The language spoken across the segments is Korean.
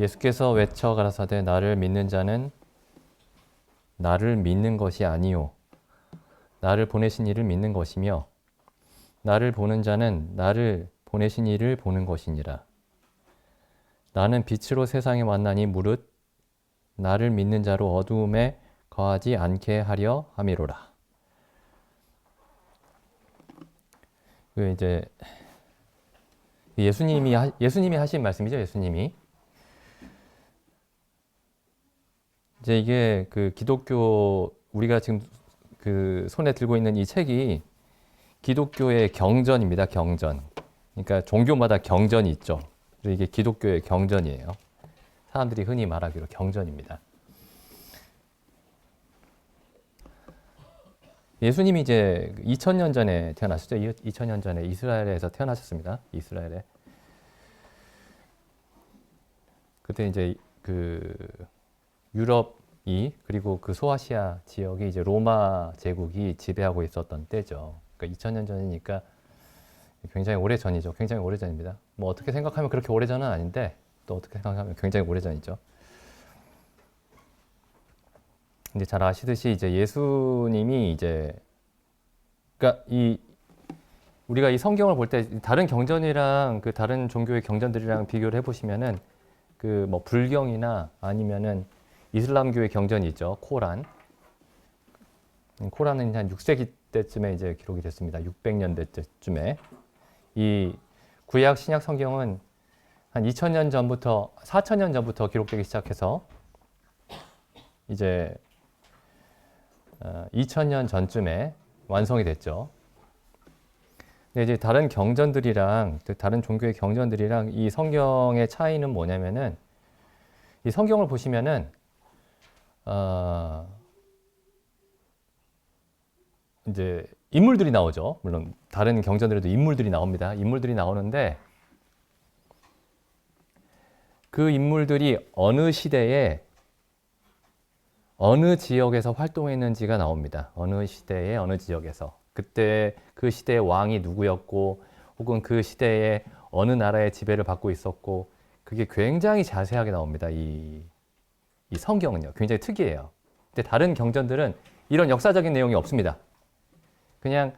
예수께서 외쳐 가라사대 나를 믿는 자는 나를 믿는 것이 아니요 나를 보내신 이를 믿는 것이며 나를 보는 자는 나를 보내신 이를 보는 것이니라. 나는 빛으로 세상에 왔나니 무릇 나를 믿는 자로 어두움에 거하지 않게 하려 함이로라. 그 이제 예수님이 하신 말씀이죠. 예수님이 이제 이게 그 기독교 우리가 지금 그 손에 들고 있는 이 책이 기독교의 경전입니다. 경전. 그러니까 종교마다 경전이 있죠. 그래서 이게 기독교의 경전이에요. 사람들이 흔히 말하기로 경전입니다. 예수님이 이제 2000년 전에 태어나셨죠. 2000년 전에 이스라엘에서 태어나셨습니다. 이스라엘에. 그때 이제 그 유럽이 그리고 그 소아시아 지역이 이제 로마 제국이 지배하고 있었던 때죠. 그러니까 2000년 전이니까 굉장히 오래 전이죠. 굉장히 오래 전입니다. 뭐 어떻게 생각하면 그렇게 오래 전은 아닌데 또 어떻게 생각하면 굉장히 오래 전이죠. 근데 잘 아시듯이 이제 예수님이 이제 그러니까 우리가 이 성경을 볼 때 다른 경전이랑 그 다른 종교의 경전들이랑 비교를 해보시면은 그 뭐 불경이나 아니면은 이슬람교의 경전이 있죠. 코란. 코란은 한 6세기 때쯤에 이제 기록이 됐습니다. 600년대쯤에. 이 구약 신약 성경은 한 2000년 전부터 4000년 전부터 기록되기 시작해서 이제 2000년 전쯤에 완성이 됐죠. 근데 이제 다른 경전들이랑 다른 종교의 경전들이랑 이 성경의 차이는 뭐냐면은 이 성경을 보시면은 이제 인물들이 나오죠. 물론 다른 경전들에도 인물들이 나옵니다. 인물들이 나오는데 그 인물들이 어느 시대에 어느 지역에서 활동했는지가 나옵니다. 어느 시대에 어느 지역에서 그때 그 시대의 왕이 누구였고 혹은 그 시대에 어느 나라의 지배를 받고 있었고 그게 굉장히 자세하게 나옵니다. 이 성경은요. 굉장히 특이해요. 근데 다른 경전들은 이런 역사적인 내용이 없습니다. 그냥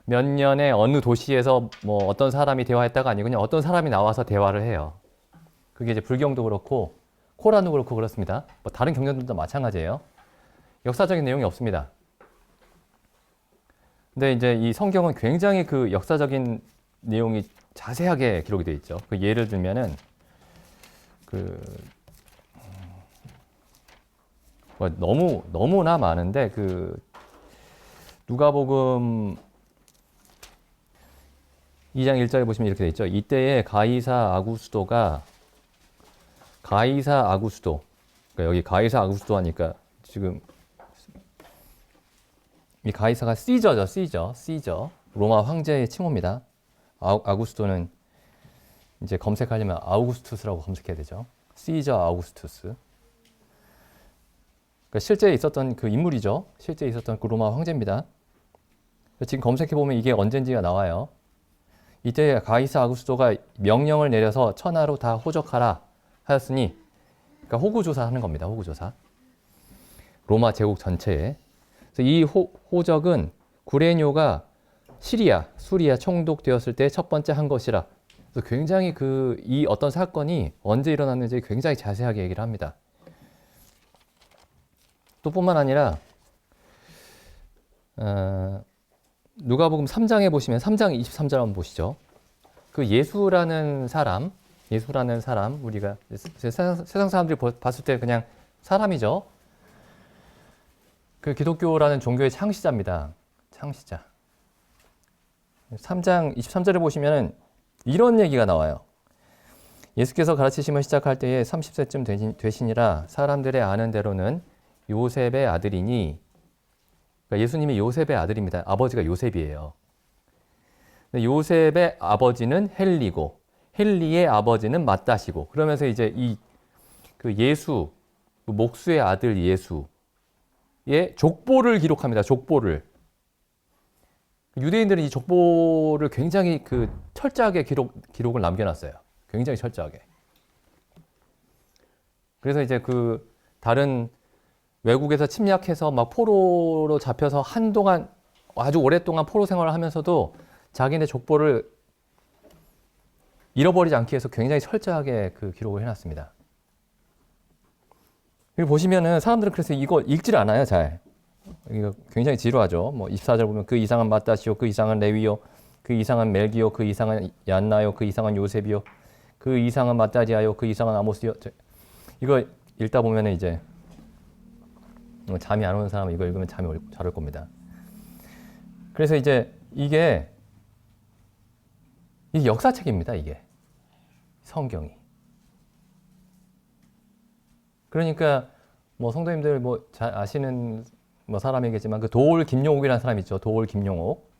몇 년에 어느 도시에서 뭐 어떤 사람이 대화했다가 아니고 그냥 어떤 사람이 나와서 대화를 해요. 그게 이제 불경도 그렇고 코란도 그렇고 그렇습니다. 뭐 다른 경전들도 마찬가지예요. 역사적인 내용이 없습니다. 근데 이제 이 성경은 굉장히 그 역사적인 내용이 자세하게 기록이 되어 있죠. 그 예를 들면은 너무나 많은데 그 누가복음 2장 1절에 보시면 이렇게 되어 있죠. 이때에 가이사 아구스도 그러니까 여기 가이사 아구스도 하니까 지금 이 가이사가 시저죠. 시저. 로마 황제의 칭호입니다. 아구스도는 이제 검색하려면 아우구스투스라고 검색해야 되죠. 시저 아우구스투스. 그러니까 실제 있었던 그 인물이죠. 실제 있었던 그 로마 황제입니다. 지금 검색해보면 이게 언젠지가 나와요. 이때 가이사 아구스도가 명령을 내려서 천하로 다 호적하라 하였으니 그러니까 호구조사하는 겁니다. 호구조사. 로마 제국 전체에. 그래서 이 호적은 구레뇨가 수리아 총독되었을 때 첫 번째 한 것이라. 그래서 굉장히 이 어떤 사건이 언제 일어났는지 굉장히 자세하게 얘기를 합니다. 또 뿐만 아니라 누가복음 3장에 보시면 3장 23절 한번 보시죠. 그 예수라는 사람 우리가 세상 사람들이 봤을 때 그냥 사람이죠. 그 기독교라는 종교의 창시자입니다. 창시자. 3장 23절에 보시면 이런 얘기가 나와요. 예수께서 가르치심을 시작할 때에 30세쯤 되시니라 사람들의 아는 대로는 요셉의 아들이니 그러니까 예수님이 요셉의 아들입니다. 아버지가 요셉이에요. 요셉의 아버지는 헬리고 헬리의 아버지는 맏다시고 그러면서 이제 그 예수 그 목수의 아들 예수의 족보를 기록합니다. 족보를. 유대인들은 이 족보를 굉장히 그 철저하게 기록을 남겨놨어요. 굉장히 철저하게. 그래서 이제 그 다른 외국에서 침략해서 막 포로로 잡혀서 한동안 아주 오랫동안 포로 생활을 하면서도 자기네 족보를 잃어버리지 않기 위해서 굉장히 철저하게 그 기록을 해놨습니다. 여기 보시면은 사람들은 그래서 이거 읽질 않아요, 잘. 이거 굉장히 지루하죠. 뭐 24절 보면 그 이상은 마따시오, 그 이상은 레위요, 그 이상은 멜기요, 그 이상은 얀나요, 그 이상은 요셉이요, 그 이상은 마따디아요, 그 이상은 아모스요. 이거 읽다 보면은 이제 잠이 안 오는 사람은 이거 읽으면 잠이 잘 올 겁니다. 그래서 이제 이게 역사책입니다, 이게. 성경이. 그러니까 뭐 성도님들 뭐 잘 아시는 뭐 사람이겠지만 그 도올 김용옥이라는 사람 있죠. 도올 김용옥.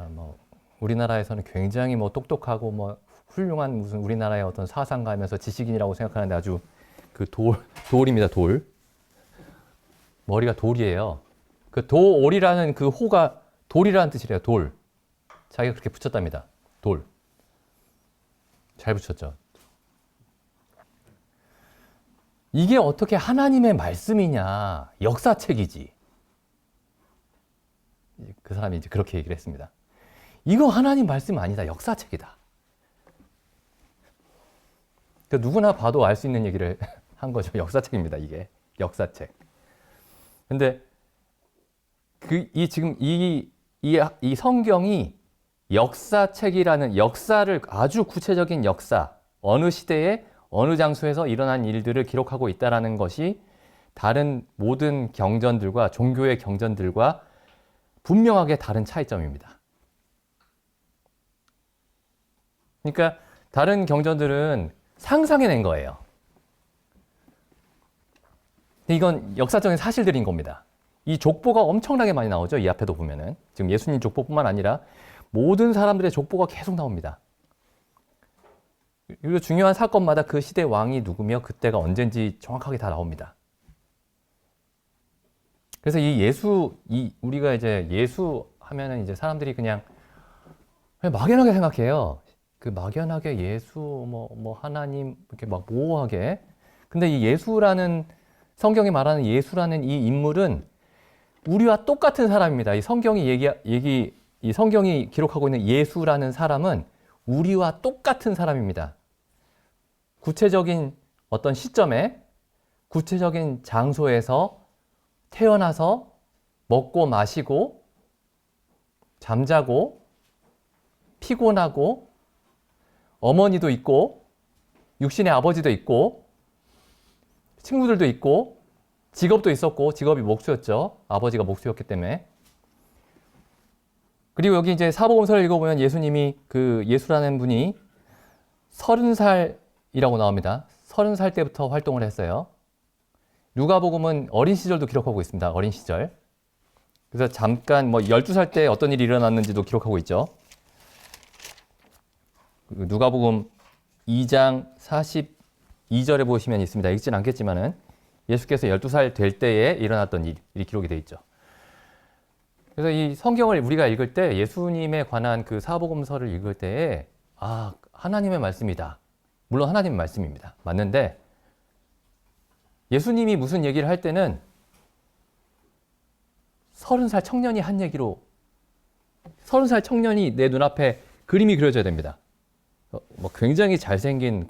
뭐 우리나라에서는 굉장히 뭐 똑똑하고 뭐 훌륭한 무슨 우리나라의 어떤 사상가면서 지식인이라고 생각하는데 아주 그 돌입니다. 돌. 머리가 돌이에요. 그 도올이라는 그 호가 돌이라는 뜻이래요. 돌. 자기가 그렇게 붙였답니다. 돌. 잘 붙였죠. 이게 어떻게 하나님의 말씀이냐. 역사책이지. 그 사람이 이제 그렇게 얘기를 했습니다. 이거 하나님 말씀 아니다. 역사책이다. 그러니까 누구나 봐도 알 수 있는 얘기를 한 거죠. 역사책입니다. 이게. 역사책. 근데 지금 이 성경이 역사책이라는 역사를 아주 구체적인 역사, 어느 시대에 어느 장소에서 일어난 일들을 기록하고 있다는 것이 다른 모든 경전들과 종교의 경전들과 분명하게 다른 차이점입니다. 그러니까 다른 경전들은 상상해낸 거예요. 이건 역사적인 사실들인 겁니다. 이 족보가 엄청나게 많이 나오죠. 이 앞에도 보면은. 지금 예수님 족보뿐만 아니라 모든 사람들의 족보가 계속 나옵니다. 그리고 중요한 사건마다 그 시대 왕이 누구며 그때가 언젠지 정확하게 다 나옵니다. 그래서 우리가 이제 예수 하면은 이제 사람들이 그냥 막연하게 생각해요. 그 막연하게 예수, 뭐 하나님, 이렇게 막 모호하게. 근데 이 예수라는, 성경이 말하는 예수라는 이 인물은 우리와 똑같은 사람입니다. 이 성경이 기록하고 있는 예수라는 사람은 우리와 똑같은 사람입니다. 구체적인 어떤 시점에, 구체적인 장소에서 태어나서 먹고 마시고, 잠자고, 피곤하고, 어머니도 있고, 육신의 아버지도 있고, 친구들도 있고, 직업도 있었고, 직업이 목수였죠. 아버지가 목수였기 때문에. 그리고 여기 이제 사복음서를 읽어보면 예수님이 예수라는 분이 30살이라고 나옵니다. 30살 때부터 활동을 했어요. 누가복음은 어린 시절도 기록하고 있습니다. 어린 시절. 그래서 잠깐 12살 때 어떤 일이 일어났는지도 기록하고 있죠. 누가복음 2장 42절에 보시면 있습니다. 읽진 않겠지만은 예수께서 12살 될 때에 일어났던 일이 기록이 되어 있죠. 그래서 이 성경을 우리가 읽을 때 예수님에 관한 그 사복음서를 읽을 때에 하나님의 말씀이다. 물론 하나님의 말씀입니다. 맞는데 예수님이 무슨 얘기를 할 때는 30살 청년이 한 얘기로 30살 청년이 내 눈앞에 그림이 그려져야 됩니다. 굉장히 잘생긴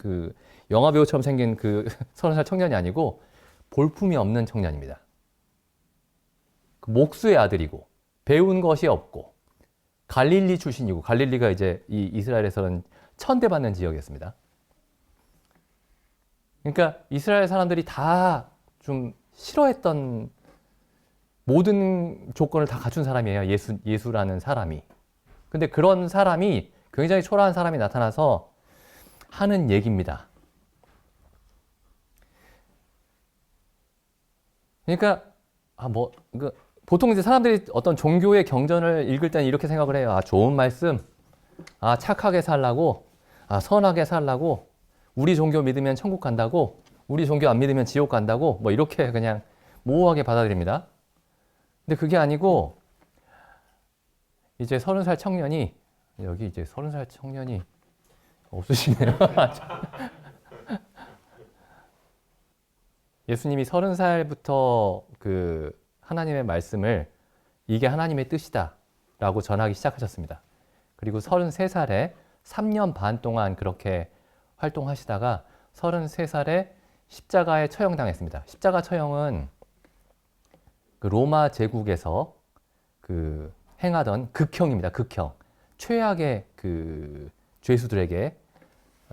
영화배우처럼 생긴 30살 청년이 아니고 볼품이 없는 청년입니다. 목수의 아들이고 배운 것이 없고 갈릴리 출신이고 갈릴리가 이제 이 이스라엘에서는 천대받는 지역이었습니다. 그러니까 이스라엘 사람들이 다 좀 싫어했던 모든 조건을 다 갖춘 사람이에요. 예수라는 사람이. 근데 그런 사람이 굉장히 초라한 사람이 나타나서 하는 얘기입니다. 그러니까 보통 이제 사람들이 어떤 종교의 경전을 읽을 때는 이렇게 생각을 해요. 좋은 말씀, 착하게 살라고, 선하게 살라고, 우리 종교 믿으면 천국 간다고, 우리 종교 안 믿으면 지옥 간다고, 이렇게 그냥 모호하게 받아들입니다. 근데 그게 아니고 이제 30살 청년이 여기 이제 30살 청년이 없으시네요. 예수님이 30살부터 그 하나님의 말씀을 이게 하나님의 뜻이다 라고 전하기 시작하셨습니다. 그리고 33살에 3년 반 동안 그렇게 활동하시다가 33살에 십자가에 처형당했습니다. 십자가 처형은 그 로마 제국에서 그 행하던 극형입니다. 극형. 최악의 그 죄수들에게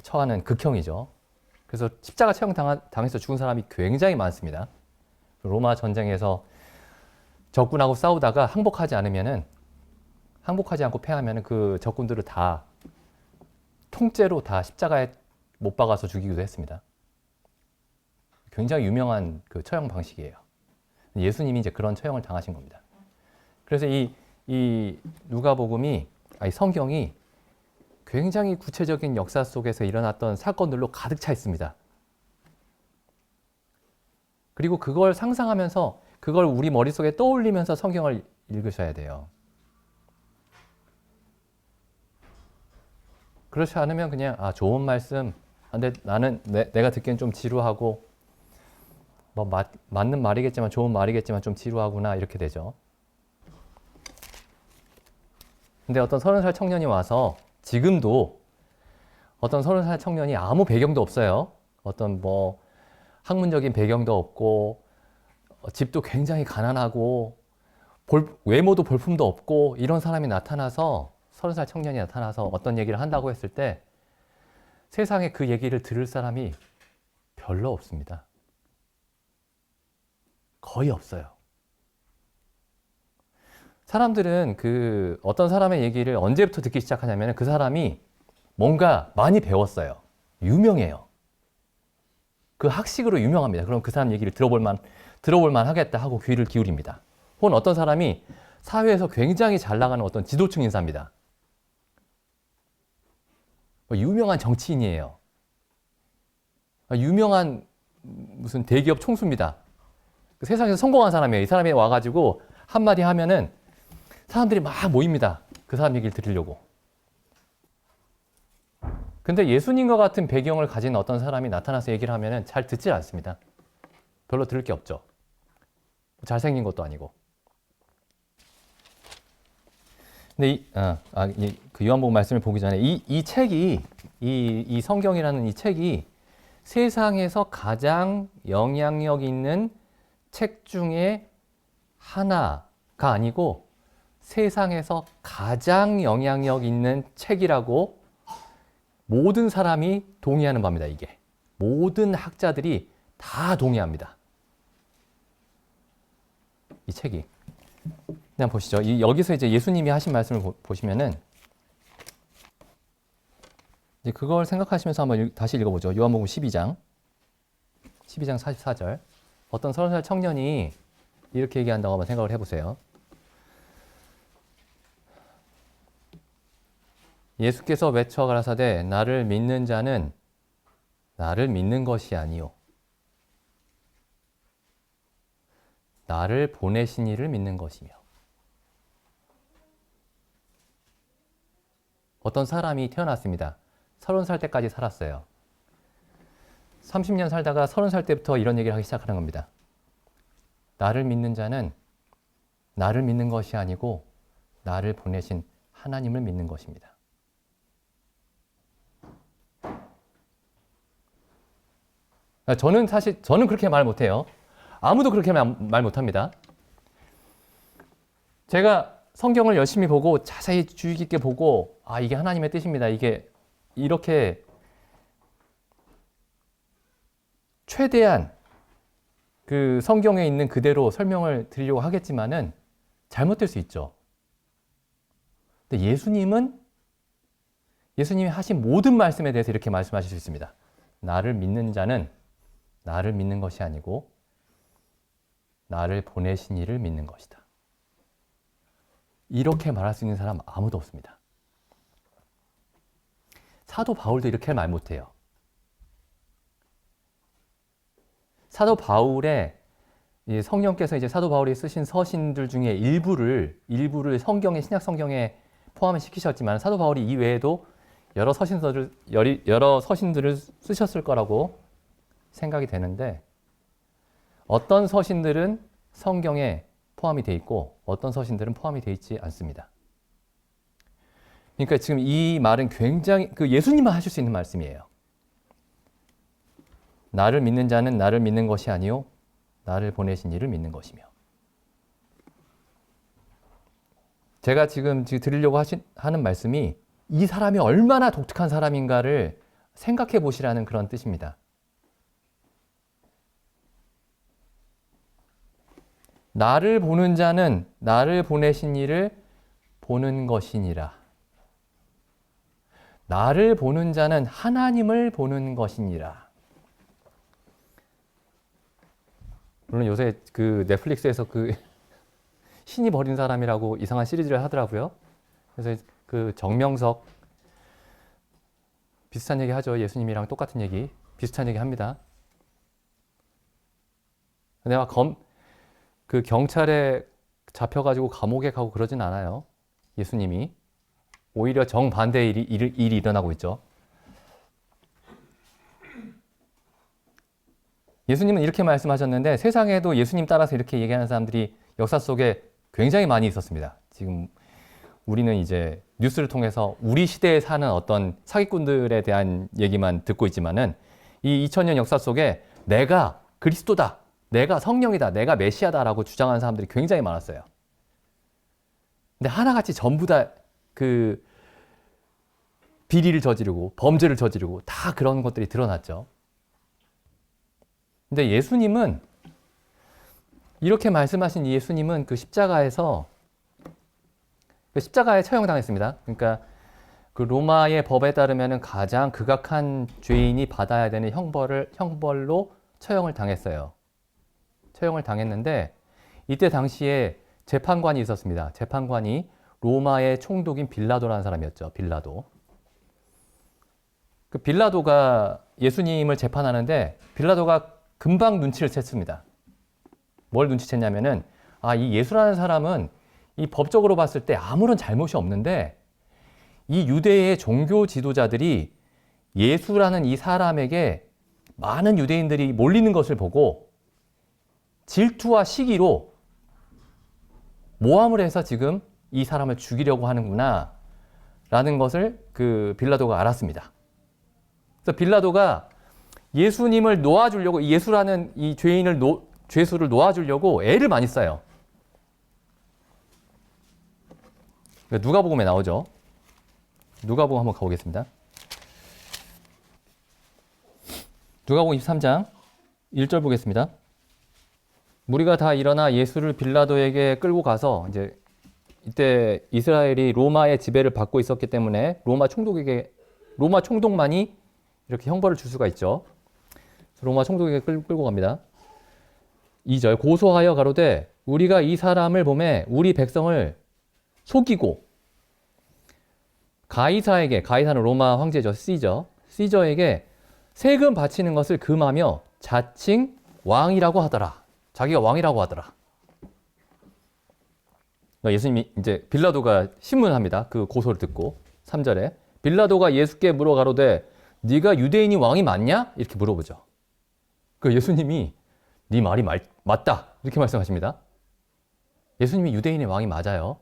처하는 극형이죠. 그래서 십자가 처형 당해서 죽은 사람이 굉장히 많습니다. 로마 전쟁에서 적군하고 싸우다가 항복하지 않고 패하면은 그 적군들을 다 통째로 다 십자가에 못 박아서 죽이기도 했습니다. 굉장히 유명한 그 처형 방식이에요. 예수님이 이제 그런 처형을 당하신 겁니다. 그래서 이 누가복음이, 성경이 굉장히 구체적인 역사 속에서 일어났던 사건들로 가득 차 있습니다. 그리고 그걸 상상하면서 그걸 우리 머릿속에 떠올리면서 성경을 읽으셔야 돼요. 그렇지 않으면 그냥 좋은 말씀, 근데 나는 내가 듣기엔 좀 지루하고 뭐 맞는 말이겠지만 좋은 말이겠지만 좀 지루하구나 이렇게 되죠. 근데 어떤 30살 청년이 와서 지금도 어떤 30살 청년이 아무 배경도 없어요. 어떤 뭐 학문적인 배경도 없고 집도 굉장히 가난하고 외모도 볼품도 없고 이런 사람이 나타나서 30살 청년이 나타나서 어떤 얘기를 한다고 했을 때 세상에 그 얘기를 들을 사람이 별로 없습니다. 거의 없어요. 사람들은 그 어떤 사람의 얘기를 언제부터 듣기 시작하냐면 그 사람이 뭔가 많이 배웠어요. 유명해요. 그 학식으로 유명합니다. 그럼 그 사람 얘기를 들어볼 만 하겠다 하고 귀를 기울입니다. 혹은 어떤 사람이 사회에서 굉장히 잘 나가는 어떤 지도층 인사입니다. 유명한 정치인이에요. 유명한 무슨 대기업 총수입니다. 세상에서 성공한 사람이에요. 이 사람이 와가지고 한마디 하면은 사람들이 막 모입니다. 그 사람 얘기를 들으려고. 근데 예수님과 같은 배경을 가진 어떤 사람이 나타나서 얘기를 하면은 잘 듣질 않습니다. 별로 들을 게 없죠. 잘생긴 것도 아니고. 근데 그 요한복음 말씀을 보기 전에 이 책이 이 성경이라는 이 책이 세상에서 가장 영향력 있는 책 중에 하나가 아니고 세상에서 가장 영향력 있는 책이라고 모든 사람이 동의하는 바입니다. 이게 모든 학자들이 다 동의합니다. 이 책이. 그냥 보시죠. 여기서 이제 예수님이 하신 말씀을 보시면은 이제 그걸 생각하시면서 한번 다시 읽어보죠. 요한복음 12장 44절. 어떤 30살 청년이 이렇게 얘기한다고 한번 생각을 해보세요. 예수께서 외쳐 가라사대 나를 믿는 자는 나를 믿는 것이 아니요 나를 보내신 이를 믿는 것이며. 어떤 사람이 태어났습니다. 30살 때까지 살았어요. 30년 살다가 30살 때부터 이런 얘기를 하기 시작하는 겁니다. 나를 믿는 자는 나를 믿는 것이 아니고 나를 보내신 하나님을 믿는 것입니다. 저는 그렇게 말 못해요. 아무도 그렇게 말 못합니다. 제가 성경을 열심히 보고 자세히 주의 깊게 보고 이게 하나님의 뜻입니다. 이게 이렇게 최대한 그 성경에 있는 그대로 설명을 드리려고 하겠지만은 잘못될 수 있죠. 근데 예수님이 하신 모든 말씀에 대해서 이렇게 말씀하실 수 있습니다. 나를 믿는 자는 나를 믿는 것이 아니고 나를 보내신 이를 믿는 것이다. 이렇게 말할 수 있는 사람 아무도 없습니다. 사도 바울도 이렇게 말 못해요. 사도 바울의 성령께서 이제 사도 바울이 쓰신 서신들 중에 일부를 성경에 신약 성경에 포함을 시키셨지만 사도 바울이 이외에도 여러 서신들을 쓰셨을 거라고 생각이 되는데 어떤 서신들은 성경에 포함이 돼 있고 어떤 서신들은 포함이 돼 있지 않습니다. 그러니까 지금 이 말은 굉장히 예수님만 하실 수 있는 말씀이에요. 나를 믿는 자는 나를 믿는 것이 아니요 나를 보내신 이를 믿는 것이며. 제가 지금 드리려고 하는 말씀이 이 사람이 얼마나 독특한 사람인가를 생각해 보시라는 그런 뜻입니다. 나를 보는 자는 나를 보내신 이를 보는 것이니라. 나를 보는 자는 하나님을 보는 것이니라. 물론 요새 넷플릭스에서 신이 버린 사람이라고 이상한 시리즈를 하더라고요. 그래서 정명석 비슷한 얘기 하죠. 예수님이랑 똑같은 얘기, 비슷한 얘기 합니다. 내가 경찰에 잡혀가지고 감옥에 가고 그러진 않아요. 예수님이. 오히려 정반대의 일이 일어나고 있죠. 예수님은 이렇게 말씀하셨는데 세상에도 예수님 따라서 이렇게 얘기하는 사람들이 역사 속에 굉장히 많이 있었습니다. 지금 우리는 이제 뉴스를 통해서 우리 시대에 사는 어떤 사기꾼들에 대한 얘기만 듣고 있지만은 이 2000년 역사 속에 내가 그리스도다, 내가 성령이다, 내가 메시아다라고 주장하는 사람들이 굉장히 많았어요. 근데 하나같이 전부 다 비리를 저지르고 범죄를 저지르고 다 그런 것들이 드러났죠. 근데 예수님은 이렇게 말씀하신 예수님은 십자가에 처형당했습니다. 그러니까 로마의 법에 따르면 가장 극악한 죄인이 받아야 되는 형벌로 처형을 당했어요. 처형을 당했는데 이때 당시에 재판관이 있었습니다. 재판관이 로마의 총독인 빌라도라는 사람이었죠. 빌라도. 빌라도가 예수님을 재판하는데 빌라도가 금방 눈치를 챘습니다. 뭘 눈치챘냐면은 이 예수라는 사람은 이 법적으로 봤을 때 아무런 잘못이 없는데 이 유대의 종교 지도자들이 예수라는 이 사람에게 많은 유대인들이 몰리는 것을 보고 질투와 시기로 모함을 해서 지금 이 사람을 죽이려고 하는구나 라는 것을 빌라도가 알았습니다. 그래서 빌라도가 예수님을 놓아주려고 예수라는 이 죄수를 놓아주려고 애를 많이 써요. 누가복음에 나오죠. 누가복음 한번 가보겠습니다. 누가복음 23장 1절 보겠습니다. 무리가 다 일어나 예수를 빌라도에게 끌고 가서 이때 이스라엘이 로마의 지배를 받고 있었기 때문에 로마 총독만이 이렇게 형벌을 줄 수가 있죠. 로마 총독에게 끌고 갑니다. 2절 고소하여 가로되 우리가 이 사람을 보매 우리 백성을 속이고 가이사는 로마 황제죠. 시저에게 세금 바치는 것을 금하며 자칭 왕이라고 하더라. 자기가 왕이라고 하더라. 예수님이 빌라도가 신문합니다. 그 고소를 듣고 3절에 빌라도가 예수께 물어 가로되 네가 유대인이 왕이 맞냐? 이렇게 물어보죠. 예수님이 네 말이 맞다 이렇게 말씀하십니다. 예수님이 유대인의 왕이 맞아요.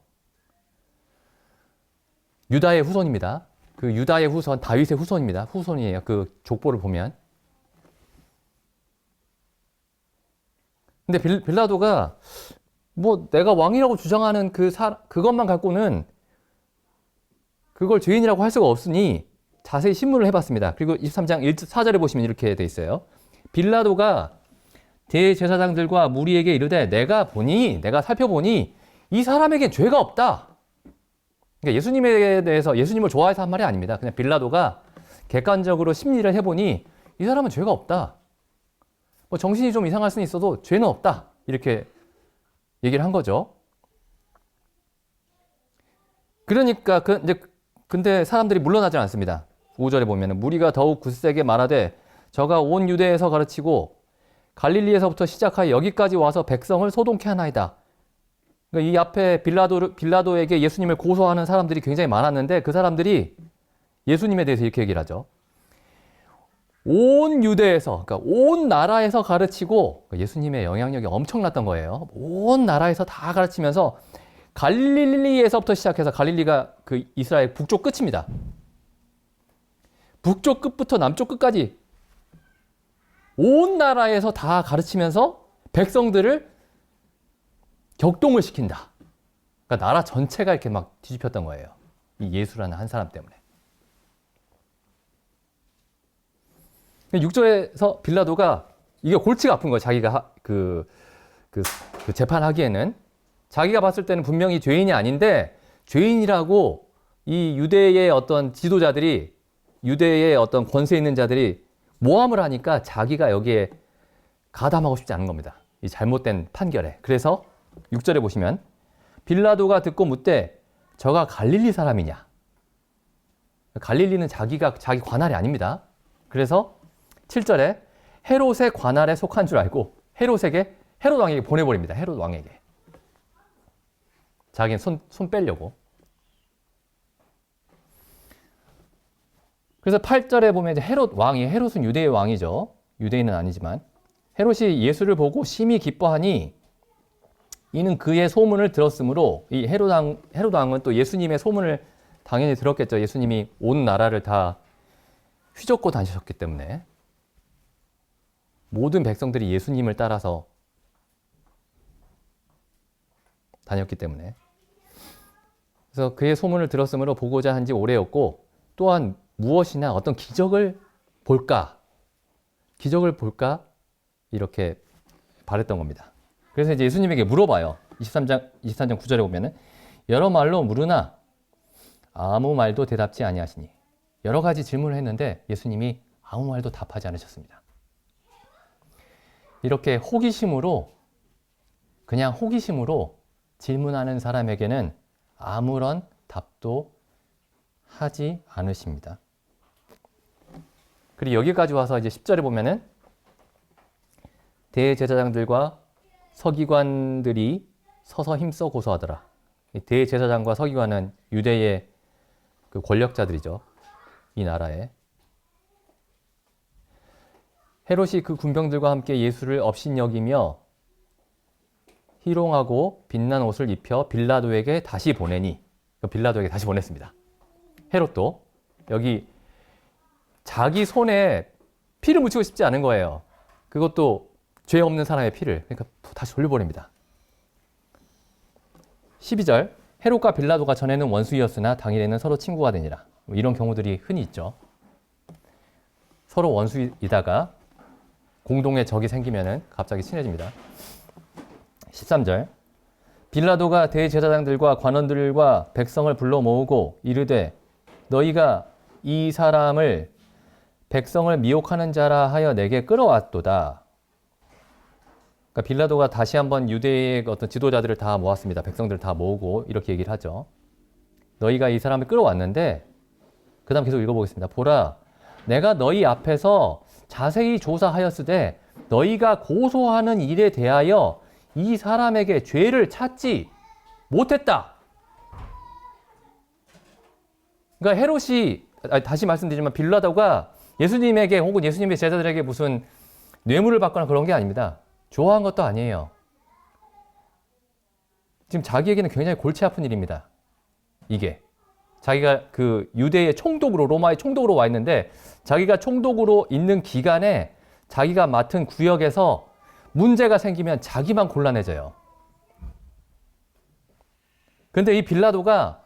유다의 후손입니다. 유다의 후손, 다윗의 후손입니다. 후손이에요. 족보를 보면. 근데 빌라도가 내가 왕이라고 주장하는 그것만 갖고는 그걸 죄인이라고 할 수가 없으니 자세히 신문을 해봤습니다. 그리고 23장 4절에 보시면 이렇게 돼 있어요. 빌라도가 대제사장들과 무리에게 이르되 내가 살펴보니 이 사람에겐 죄가 없다. 그러니까 예수님에 대해서 예수님을 좋아해서 한 말이 아닙니다. 그냥 빌라도가 객관적으로 심리를 해보니 이 사람은 죄가 없다. 정신이 좀 이상할 수는 있어도 죄는 없다. 이렇게 얘기를 한 거죠. 그러니까 근데 사람들이 물러나지 않습니다. 5절에 보면 무리가 더욱 굳세게 말하되 저가 온 유대에서 가르치고 갈릴리에서부터 시작하여 여기까지 와서 백성을 소동케 하나이다. 그러니까 이 앞에 빌라도에게 예수님을 고소하는 사람들이 굉장히 많았는데 그 사람들이 예수님에 대해서 이렇게 얘기를 하죠. 온 유대에서, 그러니까 온 나라에서 가르치고 예수님의 영향력이 엄청났던 거예요. 온 나라에서 다 가르치면서 갈릴리에서부터 시작해서 갈릴리가 그 이스라엘 북쪽 끝입니다. 북쪽 끝부터 남쪽 끝까지 온 나라에서 다 가르치면서 백성들을 격동을 시킨다. 그러니까 나라 전체가 이렇게 막 뒤집혔던 거예요. 이 예수라는 한 사람 때문에. 6절에서 빌라도가 이게 골치가 아픈 거예요. 자기가 그 재판하기에는. 자기가 봤을 때는 분명히 죄인이 아닌데 죄인이라고 이 유대의 어떤 지도자들이 유대의 어떤 권세 있는 자들이 모함을 하니까 자기가 여기에 가담하고 싶지 않은 겁니다. 이 잘못된 판결에. 그래서 6절에 보시면 빌라도가 듣고 묻되 저가 갈릴리 사람이냐? 갈릴리는 자기 관할이 아닙니다. 그래서 7절에 헤롯의 관할에 속한 줄 알고 헤롯 왕에게 보내버립니다. 헤롯 왕에게. 자기는 손 빼려고. 그래서 8절에 보면 이제 헤롯은 유대의 왕이죠. 유대인은 아니지만. 헤롯이 예수를 보고 심히 기뻐하니 이는 그의 소문을 들었으므로 이 헤롯 왕은 또 예수님의 소문을 당연히 들었겠죠. 예수님이 온 나라를 다 휘젓고 다니셨기 때문에. 모든 백성들이 예수님을 따라서 다녔기 때문에. 그래서 그의 소문을 들었으므로 보고자 한 지 오래였고 또한 무엇이나 어떤 기적을 볼까 이렇게 바랬던 겁니다. 그래서 이제 예수님에게 물어봐요. 23장 9절에 보면은 여러 말로 물으나 아무 말도 대답지 아니하시니. 여러 가지 질문을 했는데 예수님이 아무 말도 답하지 않으셨습니다. 이렇게 그냥 호기심으로 질문하는 사람에게는 아무런 답도 하지 않으십니다. 그리고 여기까지 와서 이제 10절에 보면은 대제사장들과 서기관들이 서서 힘써 고소하더라. 대제사장과 서기관은 유대의 그 권력자들이죠. 이 나라에. 헤롯이 그 군병들과 함께 예수를 업신여기며 희롱하고 빛난 옷을 입혀 빌라도에게 다시 보내니, 빌라도에게 다시 보냈습니다. 헤롯도 여기 자기 손에 피를 묻히고 싶지 않은 거예요. 그것도 죄 없는 사람의 피를. 그러니까 다시 돌려보냅니다. 12절 헤롯과 빌라도가 전에는 원수이었으나 당일에는 서로 친구가 되니라. 이런 경우들이 흔히 있죠. 서로 원수이다가 공동의 적이 생기면은 갑자기 친해집니다. 13절 빌라도가 대제사장들과 관원들과 백성을 불러 모으고 이르되 너희가 이 사람을 백성을 미혹하는 자라 하여 내게 끌어왔도다. 그러니까 빌라도가 다시 한번 유대의 어떤 지도자들을 다 모았습니다. 백성들을 다 모으고 이렇게 얘기를 하죠. 너희가 이 사람을 끌어왔는데 그 다음 계속 읽어보겠습니다. 보라, 내가 너희 앞에서 자세히 조사하였으되 너희가 고소하는 일에 대하여 이 사람에게 죄를 찾지 못했다. 그러니까 헤롯이, 다시 말씀드리지만 빌라도가 예수님에게 혹은 예수님의 제자들에게 무슨 뇌물을 받거나 그런 게 아닙니다. 좋아한 것도 아니에요. 지금 자기에게는 굉장히 골치 아픈 일입니다. 이게. 자기가 그 유대의 총독으로, 로마의 총독으로 와 있는데 자기가 총독으로 있는 기간에 자기가 맡은 구역에서 문제가 생기면 자기만 곤란해져요. 근데 이 빌라도가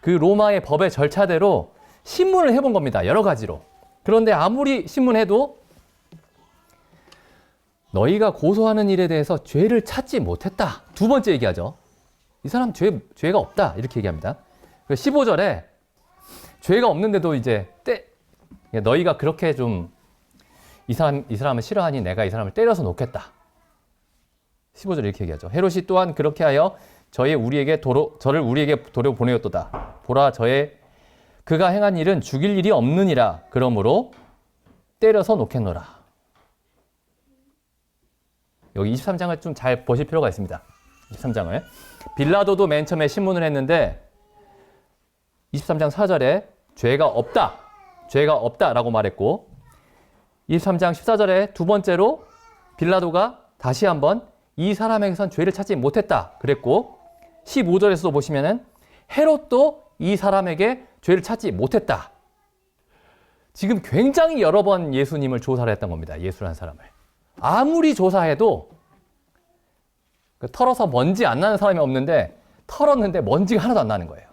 그 로마의 법의 절차대로 신문을 해본 겁니다. 여러 가지로. 그런데 아무리 신문해도 너희가 고소하는 일에 대해서 죄를 찾지 못했다. 두 번째 얘기하죠. 이 사람 죄가 없다. 이렇게 얘기합니다. 15절에 죄가 없는데도 이제 너희가 그렇게 좀 이 사람을 싫어하니 내가 이 사람을 때려서 놓겠다. 15절에 이렇게 얘기하죠. 헤롯이 또한 그렇게 하여 저를 우리에게 도로 보내었도다. 보라, 그가 행한 일은 죽일 일이 없느니라. 그러므로 때려서 놓겠노라. 여기 23장을 좀 잘 보실 필요가 있습니다. 23장을. 빌라도도 맨 처음에 신문을 했는데 23장 4절에 죄가 없다라고 말했고 23장 14절에 두 번째로 빌라도가 다시 한번 이 사람에게선 죄를 찾지 못했다 그랬고, 15절에서도 보시면은 헤롯도 이 사람에게 죄를 찾지 못했다. 지금 굉장히 여러 번 예수님을 조사를 했던 겁니다. 예수라는 사람을. 아무리 조사해도 털어서 먼지 안 나는 사람이 없는데 털었는데 먼지가 하나도 안 나는 거예요.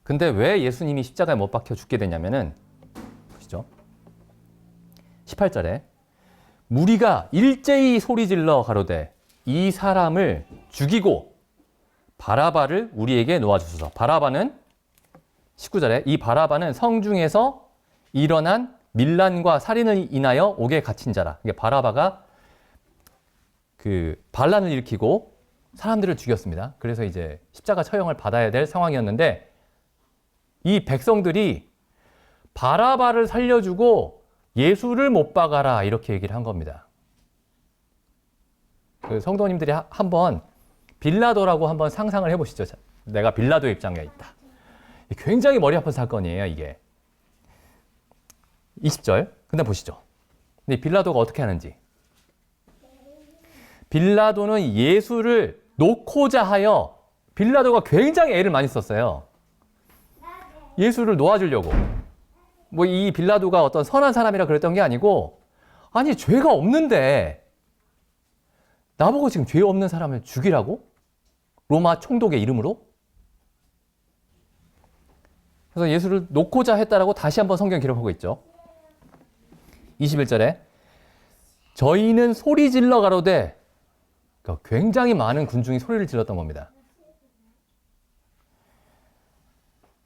근데 왜 예수님이 십자가에 못 박혀 죽게 되냐면은, 보시죠. 18절에 무리가 일제히 소리질러 가로되 이 사람을 죽이고 바라바를 우리에게 놓아주소서. 바라바는 19절에 이 바라바는 성중에서 일어난 밀란과 살인을 인하여 옥에 갇힌 자라. 이게 바라바가 그 반란을 일으키고 사람들을 죽였습니다. 그래서 이제 십자가 처형을 받아야 될 상황이었는데, 이 백성들이 바라바를 살려주고 예수를 못 박아라 이렇게 얘기를 한 겁니다. 그 성도님들이 한번 빌라도라고 한번 상상을 해보시죠. 내가 빌라도의 입장에 있다. 굉장히 머리 아픈 사건이에요, 이게. 20절. 근데 보시죠. 근데 빌라도가 어떻게 하는지. 빌라도는 예수를 놓고자 하여, 빌라도가 굉장히 애를 많이 썼어요. 예수를 놓아주려고. 뭐 이 빌라도가 어떤 선한 사람이라 그랬던 게 아니고, 아니 죄가 없는데 나보고 지금 죄 없는 사람을 죽이라고? 로마 총독의 이름으로? 그래서 예수를 놓고자 했다라고 다시 한번 성경 기록하고 있죠. 21절에 저희는 소리 질러 가로되, 그러니까 굉장히 많은 군중이 소리를 질렀던 겁니다.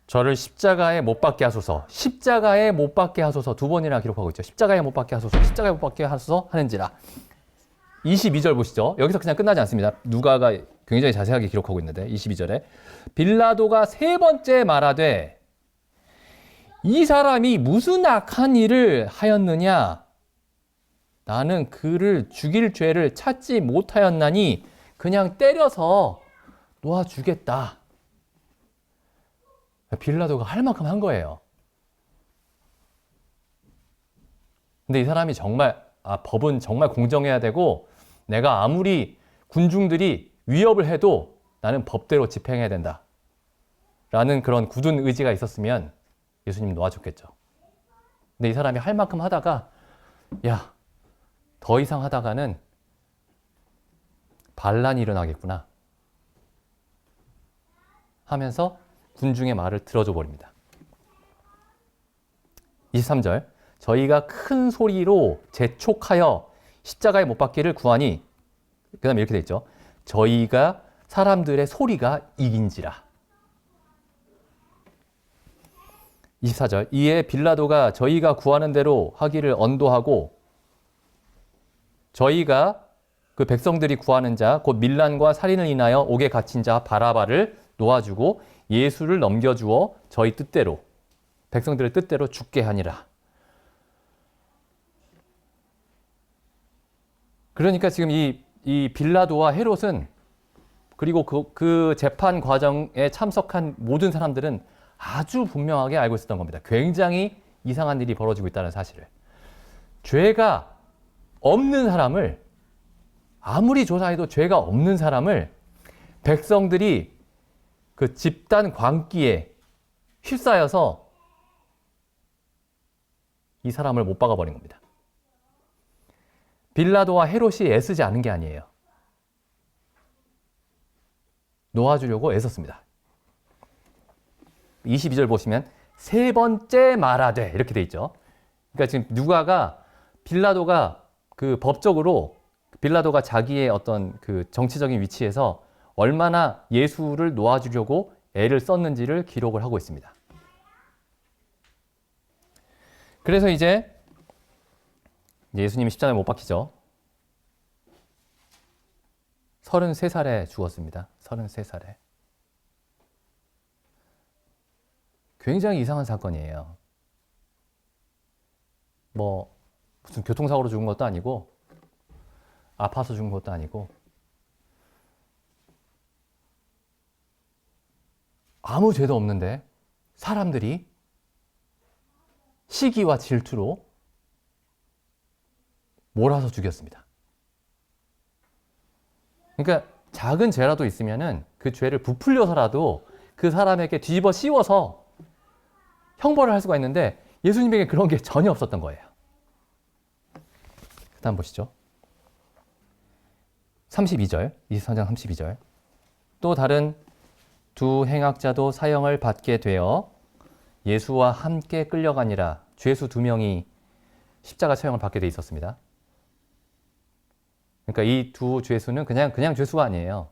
저를 십자가에 못 박게 하소서, 십자가에 못 박게 하소서 두 번이나 기록하고 있죠. 십자가에 못 박게 하소서, 십자가에 못 박게 하소서 하는지라. 22절 보시죠. 여기서 그냥 끝나지 않습니다. 누가가 굉장히 자세하게 기록하고 있는데, 22절에 빌라도가 세 번째 말하되 이 사람이 무슨 악한 일을 하였느냐? 나는 그를 죽일 죄를 찾지 못하였나니 그냥 때려서 놓아주겠다. 빌라도가 할 만큼 한 거예요. 근데 이 사람이 정말, 법은 정말 공정해야 되고, 내가 아무리 군중들이 위협을 해도 나는 법대로 집행해야 된다 라는 그런 굳은 의지가 있었으면 예수님 놓아줬겠죠. 근데 이 사람이 할 만큼 하다가, 야, 더 이상 하다가는 반란이 일어나겠구나 하면서 군중의 말을 들어줘 버립니다. 23절 저희가 큰 소리로 재촉하여 십자가에 못 박기를 구하니, 그 다음에 이렇게 돼 있죠. 저희가 사람들의 소리가 이긴지라. 24절 이에 빌라도가 저희가 구하는 대로 하기를 언도하고, 저희가 그 백성들이 구하는 자 곧 밀란과 살인을 인하여 옥에 갇힌 자 바라바를 놓아주고 예수를 넘겨주어 저희 뜻대로, 백성들의 뜻대로 죽게 하니라. 그러니까 지금 이 빌라도와 헤롯은, 그리고 그 재판 과정에 참석한 모든 사람들은 아주 분명하게 알고 있었던 겁니다. 굉장히 이상한 일이 벌어지고 있다는 사실을. 죄가 없는 사람을, 아무리 조사해도 죄가 없는 사람을 백성들이 그 집단 광기에 휩싸여서 이 사람을 못 박아버린 겁니다. 빌라도와 헤롯이 애쓰지 않은 게 아니에요. 놓아주려고 애썼습니다. 22절 보시면 세 번째 말하되 이렇게 돼 있죠. 그러니까 지금 누가가 빌라도가 그 법적으로 빌라도가 자기의 어떤 그 정치적인 위치에서 얼마나 예수를 놓아주려고 애를 썼는지를 기록을 하고 있습니다. 그래서 이제 예수님이 십자가에 못 박히죠. 33살에 죽었습니다. 33살에. 굉장히 이상한 사건이에요. 뭐 무슨 교통사고로 죽은 것도 아니고 아파서 죽은 것도 아니고 아무 죄도 없는데 사람들이 시기와 질투로 몰아서 죽였습니다. 그러니까 작은 죄라도 있으면은 그 죄를 부풀려서라도 그 사람에게 뒤집어 씌워서 형벌을 할 수가 있는데 예수님에게 그런 게 전혀 없었던 거예요. 그 다음 보시죠. 32절, 23장 32절. 또 다른 두 행악자도 사형을 받게 되어 예수와 함께 끌려가니라. 죄수 2명이 십자가 처형을 받게 돼 있었습니다. 그러니까 이 두 죄수는 그냥 죄수가 아니에요.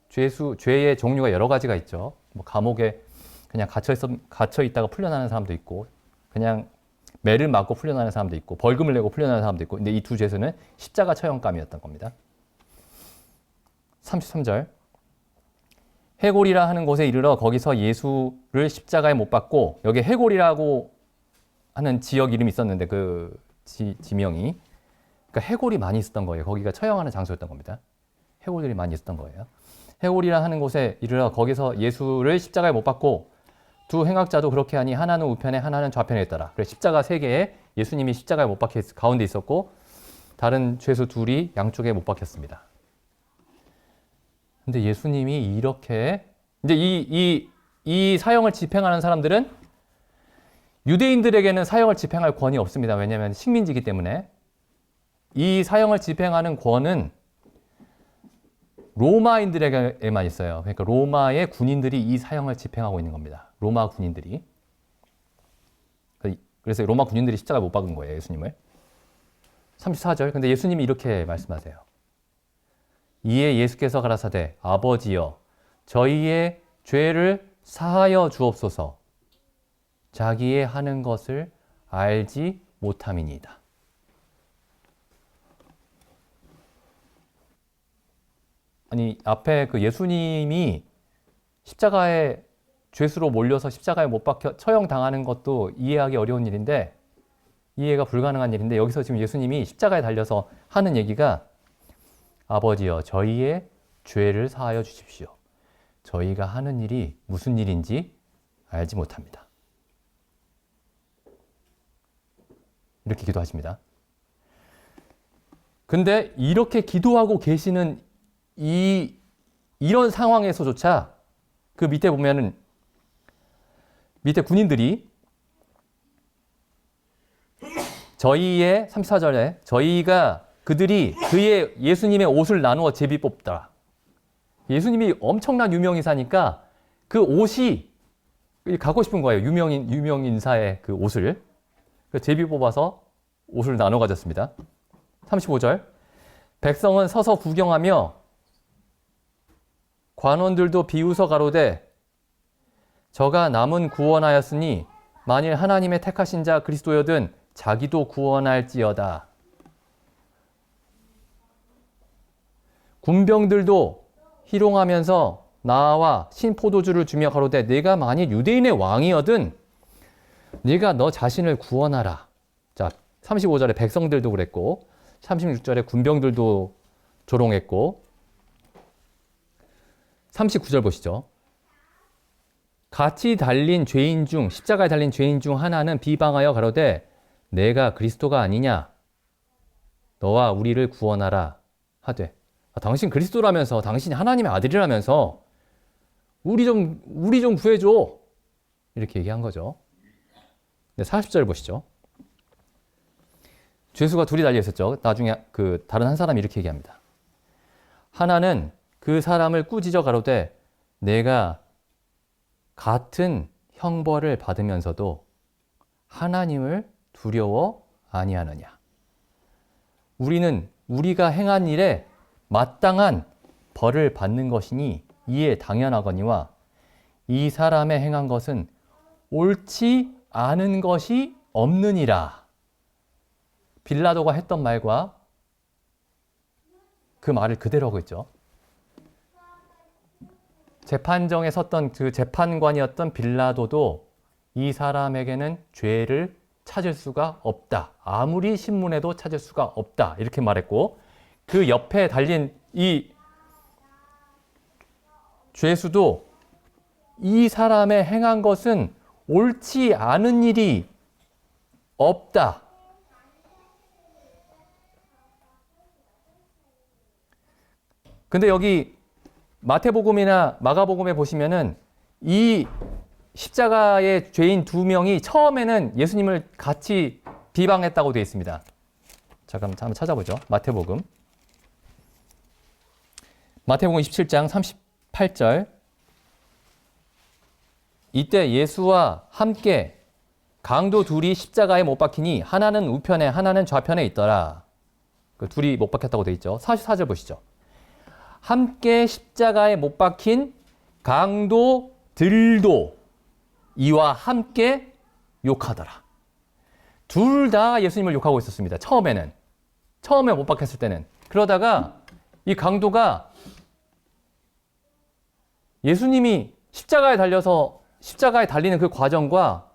죄의 종류가 여러 가지가 있죠. 뭐 감옥에 그냥 갇혀 있다가 풀려나는 사람도 있고, 그냥 매를 맞고 풀려나는 사람도 있고, 벌금을 내고 풀려나는 사람도 있고, 근데 이 두 죄수는 십자가 처형감이었던 겁니다. 33절. 해골이라 하는 곳에 이르러 거기서 예수를 십자가에 못 박고, 여기 해골이라고 하는 지역 이름이 있었는데 그 지명이, 그러니까 해골이 많이 있었던 거예요. 거기가 처형하는 장소였던 겁니다. 해골들이 많이 있었던 거예요. 해골이라 하는 곳에 이르러 거기서 예수를 십자가에 못 박고 두 행악자도 그렇게 하니 하나는 우편에 하나는 좌편에 있더라. 그래서 십자가 3개에 예수님이 십자가에 못 박혀 가운데 있었고 다른 죄수 2이 양쪽에 못 박혔습니다. 근데 예수님이 이렇게 이제 이 사형을 집행하는 사람들은 유대인들에게는 사형을 집행할 권이 없습니다. 왜냐하면 식민지이기 때문에. 이 사형을 집행하는 권은 로마인들에게만 있어요. 그러니까 로마의 군인들이 이 사형을 집행하고 있는 겁니다. 로마 군인들이. 그래서 로마 군인들이 십자가에 못 박은 거예요, 예수님을. 34절. 근데 예수님이 이렇게 말씀하세요. 이에 예수께서 가라사대 아버지여 저희의 죄를 사하여 주옵소서. 자기의 하는 것을 알지 못함이니이다. 아니, 앞에 그 예수님이 십자가에 죄수로 몰려서 십자가에 못 박혀 처형당하는 것도 이해하기 어려운 일인데, 이해가 불가능한 일인데, 여기서 지금 예수님이 십자가에 달려서 하는 얘기가 아버지여 저희의 죄를 사하여 주십시오. 저희가 하는 일이 무슨 일인지 알지 못합니다. 이렇게 기도하십니다. 근데 이렇게 기도하고 계시는 이런 상황에서조차 그 밑에 보면은 밑에 군인들이 저희의 34절에 그들이 그의 예수님의 옷을 나누어 제비 뽑더라. 예수님이 엄청난 유명인사니까 그 옷이 갖고 싶은 거예요. 유명인사의 그 옷을. 제비 뽑아서 옷을 나눠 가졌습니다. 35절. 백성은 서서 구경하며 관원들도 비웃어 가로되 저가 남은 구원하였으니 만일 하나님의 택하신 자 그리스도여든 자기도 구원할지어다. 군병들도 희롱하면서 나와 신포도주를 주며 가로되 네가 만일 유대인의 왕이여든 네가 너 자신을 구원하라. 자, 35절에 백성들도 그랬고 36절에 군병들도 조롱했고 39절 보시죠. 같이 달린 죄인 중 십자가에 달린 죄인 중 하나는 비방하여 가로되 내가 그리스도가 아니냐 너와 우리를 구원하라 하되 당신 그리스도라면서 당신이 하나님의 아들이라면서 우리 좀 구해줘 이렇게 얘기한 거죠. 40절 보시죠. 죄수가 2이 달려 있었죠. 나중에 그 다른 한 사람이 이렇게 얘기합니다. 하나는 그 사람을 꾸짖어 가로되 내가 같은 형벌을 받으면서도 하나님을 두려워 아니하느냐. 우리가 행한 일에 마땅한 벌을 받는 것이니 이에 당연하거니와 이 사람의 행한 것은 옳지 않은 것이 없느니라. 빌라도가 했던 말과 그 말을 그대로 하고 있죠. 재판정에 섰던 그 재판관이었던 빌라도도 이 사람에게는 죄를 찾을 수가 없다. 아무리 신문해도 찾을 수가 없다. 이렇게 말했고 그 옆에 달린 이 죄수도 이 사람의 행한 것은 옳지 않은 일이 없다. 근데 여기 마태복음이나 마가복음에 보시면은 이 십자가의 죄인 두 명이 처음에는 예수님을 같이 비방했다고 되어 있습니다. 잠깐만 한번 찾아보죠. 마태복음 27장 38절. 이때 예수와 함께 강도 둘이 십자가에 못 박히니 하나는 우편에 하나는 좌편에 있더라. 그 둘이 못 박혔다고 되어 있죠. 44절 보시죠. 함께 십자가에 못 박힌 강도들도 이와 함께 욕하더라. 둘 다 예수님을 욕하고 있었습니다. 처음에 못 박혔을 때는. 그러다가 이 강도가 예수님이 십자가에 달리는 그 과정과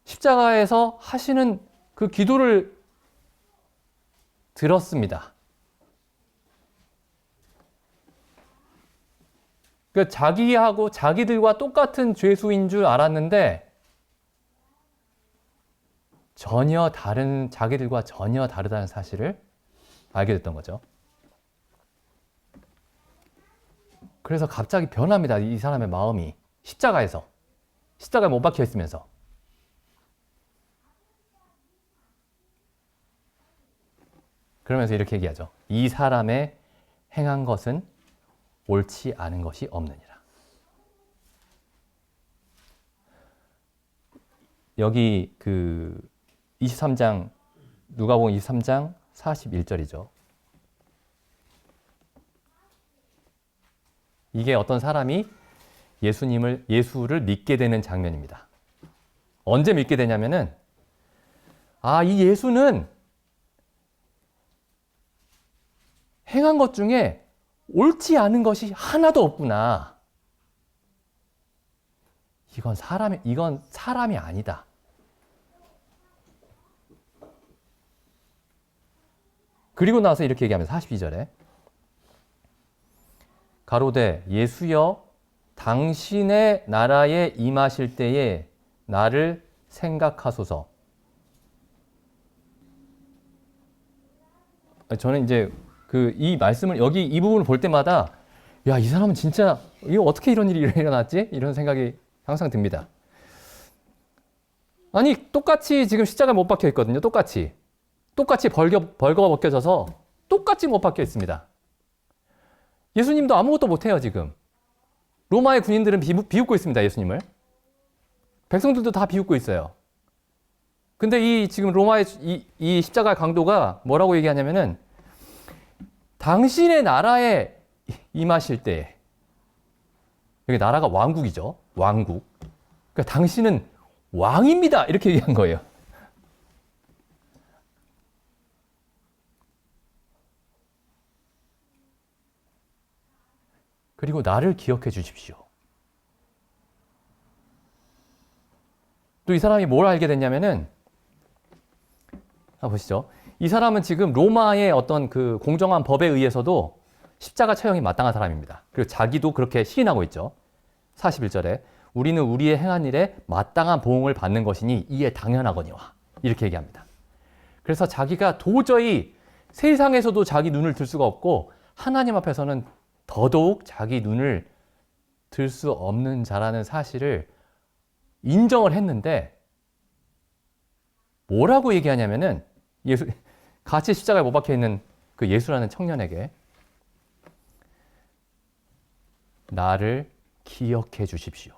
십자가에서 하시는 그 기도를 들었습니다. 그 자기들과 똑같은 죄수인 줄 알았는데 자기들과 전혀 다르다는 사실을 알게 됐던 거죠. 그래서 갑자기 변합니다. 이 사람의 마음이 십자가에 못 박혀 있으면서. 그러면서 이렇게 얘기하죠. 이 사람의 행한 것은 옳지 않은 것이 없느니라. 여기 그 23장 누가복음 23장 41절이죠. 이게 어떤 사람이 예수를 믿게 되는 장면입니다. 언제 믿게 되냐면은 이 예수는 행한 것 중에 옳지 않은 것이 하나도 없구나. 이건 사람이 아니다. 그리고 나서 이렇게 얘기하면서 42절에 가로되 예수여 당신의 나라에 임하실 때에 나를 생각하소서. 저는 이제 이 말씀을 여기 이 부분을 볼 때마다 이 사람은 진짜 이거 어떻게 이런 일이 일어났지? 이런 생각이 항상 듭니다. 아니 똑같이 지금 십자가에 못 박혀 있거든요. 똑같이 벌거 벗겨져서 똑같이 못 박혀 있습니다. 예수님도 아무것도 못해요. 지금 로마의 군인들은 비웃고 있습니다. 예수님을. 백성들도 다 비웃고 있어요. 근데 지금 로마의 이 십자가의 강도가 뭐라고 얘기하냐면은 당신의 나라에 임하실 때, 여기 나라가 왕국이죠. 왕국. 그러니까 당신은 왕입니다. 이렇게 얘기한 거예요. 그리고 나를 기억해 주십시오. 또 이 사람이 뭘 알게 됐냐면은, 보시죠. 이 사람은 지금 로마의 어떤 그 공정한 법에 의해서도 십자가 처형이 마땅한 사람입니다. 그리고 자기도 그렇게 시인하고 있죠. 41절에 우리는 우리의 행한 일에 마땅한 보응을 받는 것이니 이에 당연하거니와 이렇게 얘기합니다. 그래서 자기가 도저히 세상에서도 자기 눈을 들 수가 없고 하나님 앞에서는 더더욱 자기 눈을 들 수 없는 자라는 사실을 인정을 했는데 뭐라고 얘기하냐면은 같이 십자가에 못 박혀 있는 그 예수라는 청년에게 나를 기억해 주십시오.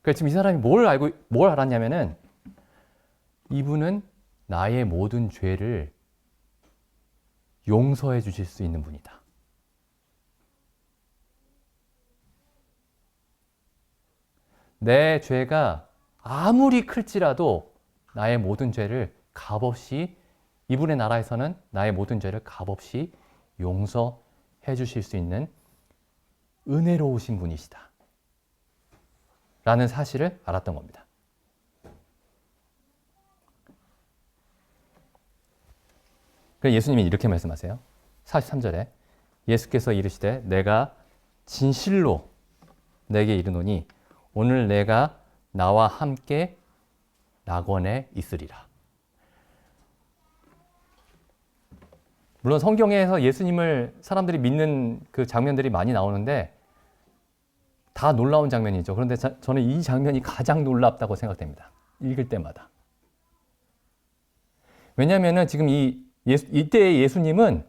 그래서 지금 이 사람이 뭘 알았냐면은 이분은 나의 모든 죄를 용서해 주실 수 있는 분이다. 내 죄가 아무리 클지라도 나의 모든 죄를 값없이 이분의 나라에서는 나의 모든 죄를 값없이 용서해 주실 수 있는 은혜로우신 분이시다. 라는 사실을 알았던 겁니다. 그래서 예수님이 이렇게 말씀하세요. 43절에 예수께서 이르시되 내가 진실로 내게 이르노니 오늘 내가 나와 함께 낙원에 있으리라. 물론 성경에서 예수님을 사람들이 믿는 그 장면들이 많이 나오는데 다 놀라운 장면이죠. 그런데 저는 이 장면이 가장 놀랍다고 생각됩니다. 읽을 때마다. 왜냐하면 지금 이때의 예수님은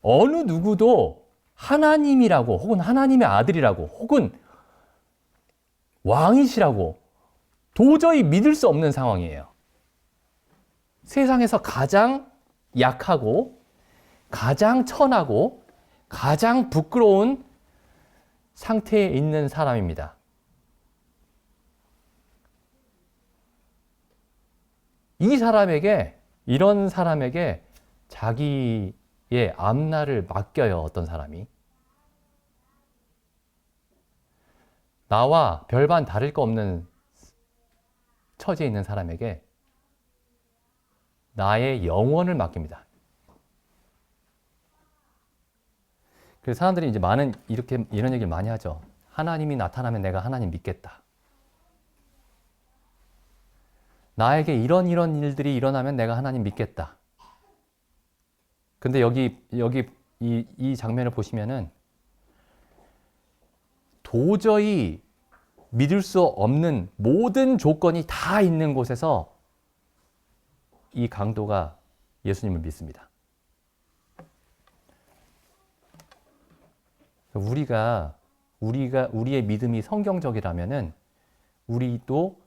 어느 누구도 하나님이라고 혹은 하나님의 아들이라고 혹은 왕이시라고 도저히 믿을 수 없는 상황이에요. 세상에서 가장 약하고 가장 천하고 가장 부끄러운 상태에 있는 사람입니다. 이런 사람에게 자기의 앞날을 맡겨요, 어떤 사람이. 나와 별반 다를 거 없는 처지에 있는 사람에게 나의 영혼을 맡깁니다. 그래서 사람들이 이제 이런 얘기를 많이 하죠. 하나님이 나타나면 내가 하나님 믿겠다. 나에게 이런 일들이 일어나면 내가 하나님 믿겠다. 근데 여기 이 장면을 보시면은 도저히 믿을 수 없는 모든 조건이 다 있는 곳에서 이 강도가 예수님을 믿습니다. 우리의 믿음이 성경적이라면은 우리도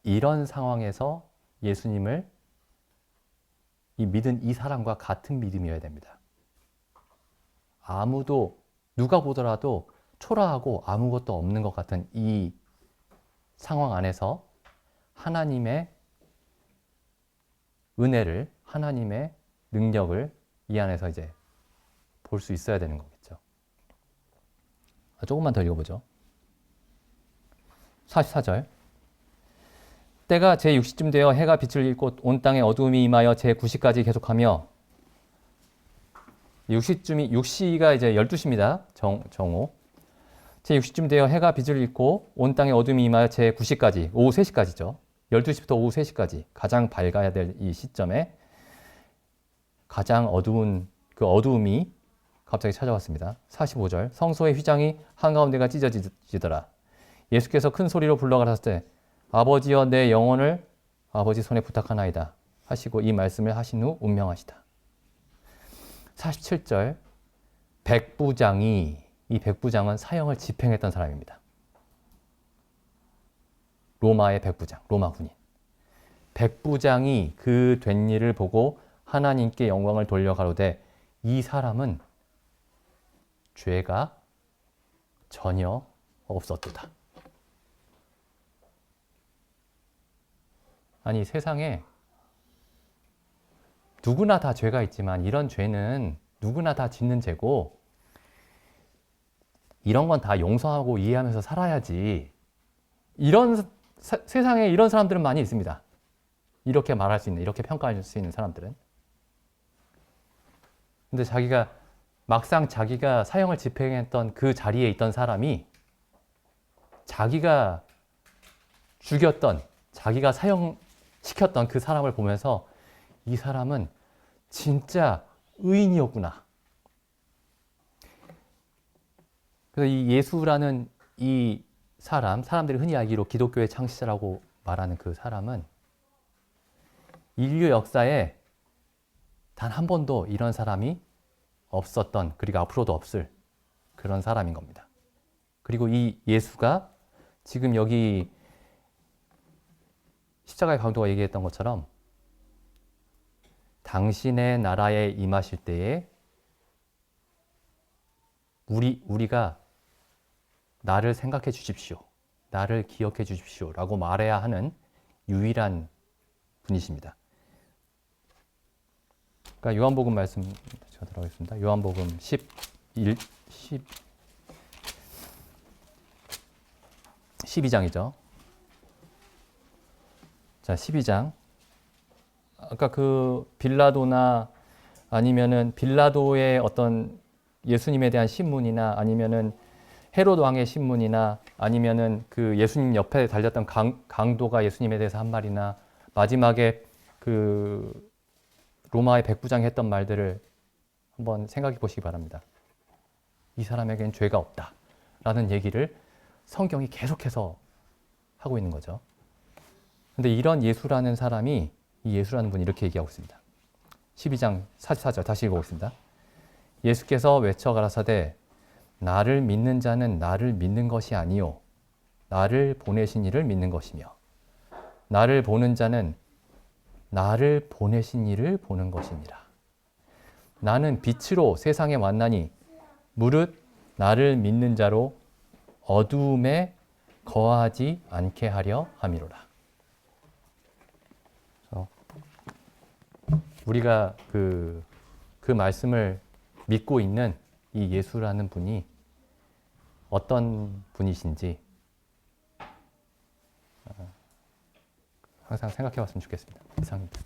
이런 상황에서 예수님을 믿은 이 사람과 같은 믿음이어야 됩니다. 누가 보더라도 초라하고 아무것도 없는 것 같은 이 상황 안에서 하나님의 은혜를, 하나님의 능력을 이 안에서 이제 볼 수 있어야 되는 거겠죠. 조금만 더 읽어보죠. 44절. 때가 제6시쯤 되어 해가 빛을 잃고 온 땅에 어두움이 임하여 제9시까지 계속하며 6시가 이제 12시입니다. 정오. 제6시쯤 되어 해가 빛을 잃고 온 땅에 어둠이 임하여 제9시까지, 오후 3시까지죠. 12시부터 오후 3시까지 가장 밝아야 될 이 시점에 가장 어두운 그 어두움이 갑자기 찾아왔습니다. 45절. 성소의 휘장이 한가운데가 찢어지더라. 예수께서 큰 소리로 불러가라사대 때 아버지여 내 영혼을 아버지 손에 부탁하나이다 하시고 이 말씀을 하신 후 운명하시다. 47절. 이 백부장은 사형을 집행했던 사람입니다. 로마의 백부장, 로마 군인. 백부장이 그 된 일을 보고 하나님께 영광을 돌려가로되 이 사람은 죄가 전혀 없었도다. 아니, 세상에 누구나 다 죄가 있지만 이런 죄는 누구나 다 짓는 죄고 이런 건 다 용서하고 이해하면서 살아야지. 세상에 이런 사람들은 많이 있습니다. 이렇게 말할 수 있는, 이렇게 평가할 수 있는 사람들은. 근데 막상 자기가 사형을 집행했던 그 자리에 있던 사람이 자기가 죽였던, 자기가 사형시켰던 그 사람을 보면서 이 사람은 진짜 의인이었구나. 그래서 이 예수라는 이 사람들이 흔히 알기로 기독교의 창시자라고 말하는 그 사람은 인류 역사에 단 한 번도 이런 사람이 없었던, 그리고 앞으로도 없을 그런 사람인 겁니다. 그리고 이 예수가 지금 여기 십자가의 강도가 얘기했던 것처럼 당신의 나라에 임하실 때에 우리가 나를 생각해 주십시오. 나를 기억해 주십시오. 라고 말해야 하는 유일한 분이십니다. 그러니까 요한복음 말씀 제가 들어가겠습니다. 요한복음 12장이죠. 자, 12장. 아까 그 빌라도나 아니면은 빌라도의 어떤 예수님에 대한 신문이나 아니면은 헤롯 왕의 신문이나 아니면은 그 예수님 옆에 달렸던 강도가 예수님에 대해서 한 말이나 마지막에 그 로마의 백부장이 했던 말들을 한번 생각해 보시기 바랍니다. 이 사람에겐 죄가 없다 라는 얘기를 성경이 계속해서 하고 있는 거죠. 근데 이런 예수라는 사람이, 이 예수라는 분이 이렇게 얘기하고 있습니다. 12장 44절 다시 읽어보겠습니다. 예수께서 외쳐 가라사대 나를 믿는 자는 나를 믿는 것이 아니요 나를 보내신 이를 믿는 것이며 나를 보는 자는 나를 보내신 이를 보는 것이니라. 나는 빛으로 세상에 왔나니 무릇 나를 믿는 자로 어두움에 거하지 않게 하려 함이로라. 우리가 그 말씀을 믿고 있는 이 예수라는 분이 어떤 분이신지 항상 생각해 봤으면 좋겠습니다. 이상입니다.